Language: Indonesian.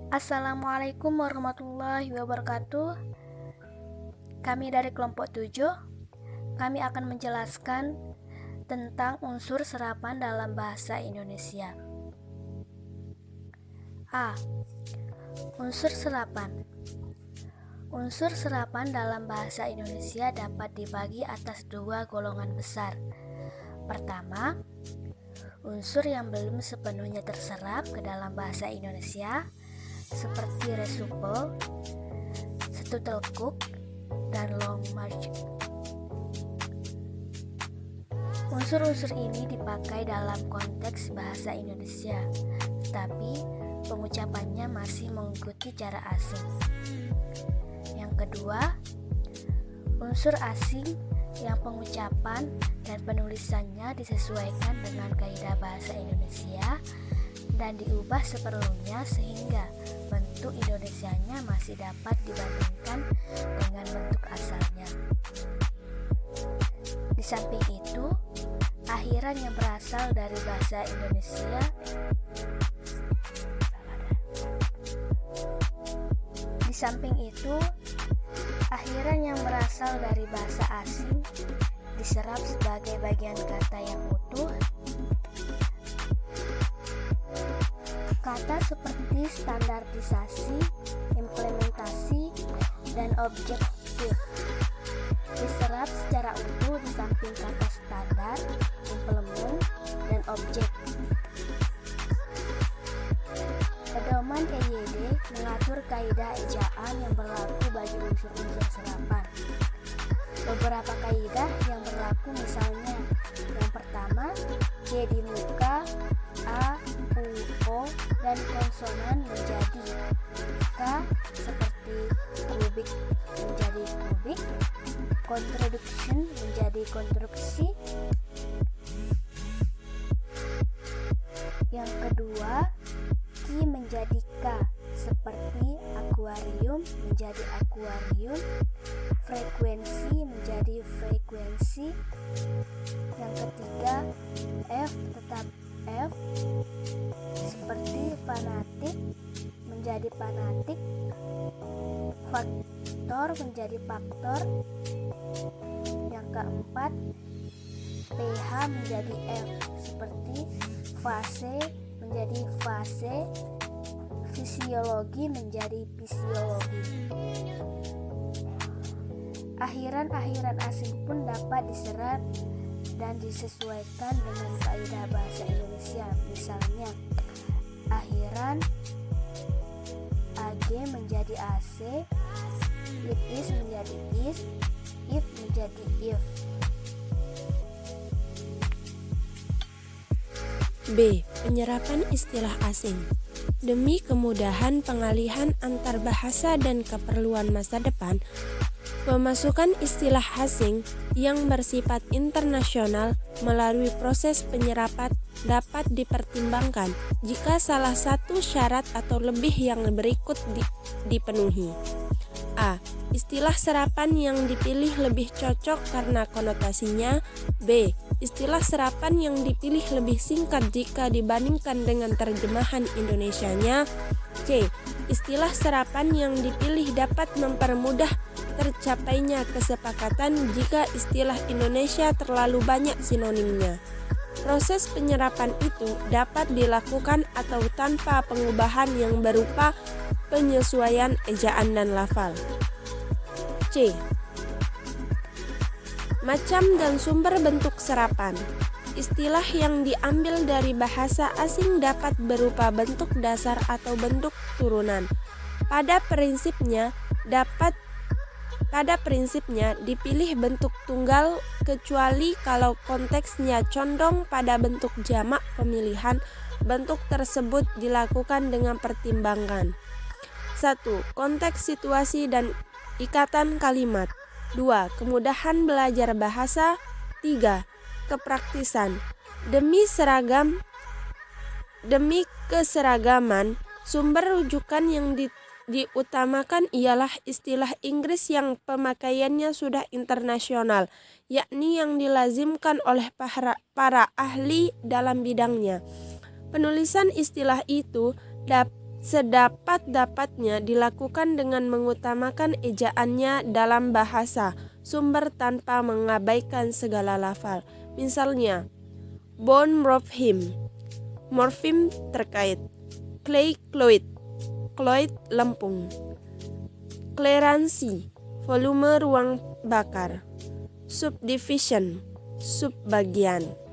Assalamualaikum warahmatullahi wabarakatuh. Kami dari kelompok 7, kami akan menjelaskan tentang unsur serapan dalam bahasa Indonesia. A. Unsur serapan. Unsur serapan dalam bahasa Indonesia dapat dibagi atas dua golongan besar. Pertama, unsur yang belum sepenuhnya terserap ke dalam bahasa Indonesia, seperti resuple, shuttlecock, dan long march. Unsur-unsur ini dipakai dalam konteks bahasa Indonesia, tetapi pengucapannya masih mengikuti cara asing. Yang kedua, unsur asing yang pengucapan dan penulisannya disesuaikan dengan kaidah bahasa Indonesia dan diubah seperlunya sehingga bentuk Indonesianya masih dapat dibandingkan dengan bentuk asalnya. Di samping itu, akhiran yang berasal dari bahasa Indonesia asing diserap sebagai bagian kata yang utuh. Kata seperti standarisasi, implementasi, dan objektif diserap secara utuh di samping kata standar, implement, dan objek. Pedoman EYD mengatur kaidah ejaan yang berlaku bagi unsur-unsur serapan. Beberapa kaidah yang berlaku misalnya, yang pertama, J di muka, A, U, O, dan konsonan menjadi K seperti kubik menjadi kubik, contradiction menjadi konstruksi. Yang kedua, Ki menjadi K seperti akuarium menjadi akuarium, frekuensi menjadi frekuensi. Yang ketiga, F tetap F seperti fanatik menjadi fanatik, faktor menjadi faktor. Yang keempat, pH menjadi F seperti fase menjadi fase, fisiologi menjadi fisiologi. Akhiran-akhiran asing pun dapat diserap dan disesuaikan dengan kaidah bahasa Indonesia. Misalnya, akhiran AG menjadi AC, it is menjadi is, if menjadi if. B. Penyerapan istilah asing. Demi kemudahan pengalihan antar bahasa dan keperluan masa depan, pemasukan istilah asing yang bersifat internasional melalui proses penyerapan dapat dipertimbangkan jika salah satu syarat atau lebih yang berikut dipenuhi. A. Istilah serapan yang dipilih lebih cocok karena konotasinya. B. Istilah serapan yang dipilih lebih singkat jika dibandingkan dengan terjemahan Indonesianya. C. Istilah serapan yang dipilih dapat mempermudah tercapainya kesepakatan jika istilah Indonesia terlalu banyak sinonimnya. Proses penyerapan itu dapat dilakukan atau tanpa pengubahan yang berupa penyesuaian ejaan dan lafal. C. Macam dan sumber bentuk serapan. Istilah yang diambil dari bahasa asing dapat berupa bentuk dasar atau bentuk turunan. Pada prinsipnya dipilih bentuk tunggal kecuali kalau konteksnya condong pada bentuk jamak pemilihan. Bentuk tersebut dilakukan dengan pertimbangan 1. Konteks situasi dan ikatan kalimat. 2. Kemudahan belajar bahasa. 3. Kepraktisan. Demi keseragaman, sumber rujukan yang diutamakan ialah istilah Inggris yang pemakaiannya sudah internasional, yakni yang dilazimkan oleh para ahli dalam bidangnya. Penulisan istilah itu sedapat-dapatnya dilakukan dengan mengutamakan ejaannya dalam bahasa sumber tanpa mengabaikan segala lafal. Misalnya, bone morfem terkait, clay cloid, cloid lempung, clearance volume ruang bakar, subdivision subbagian.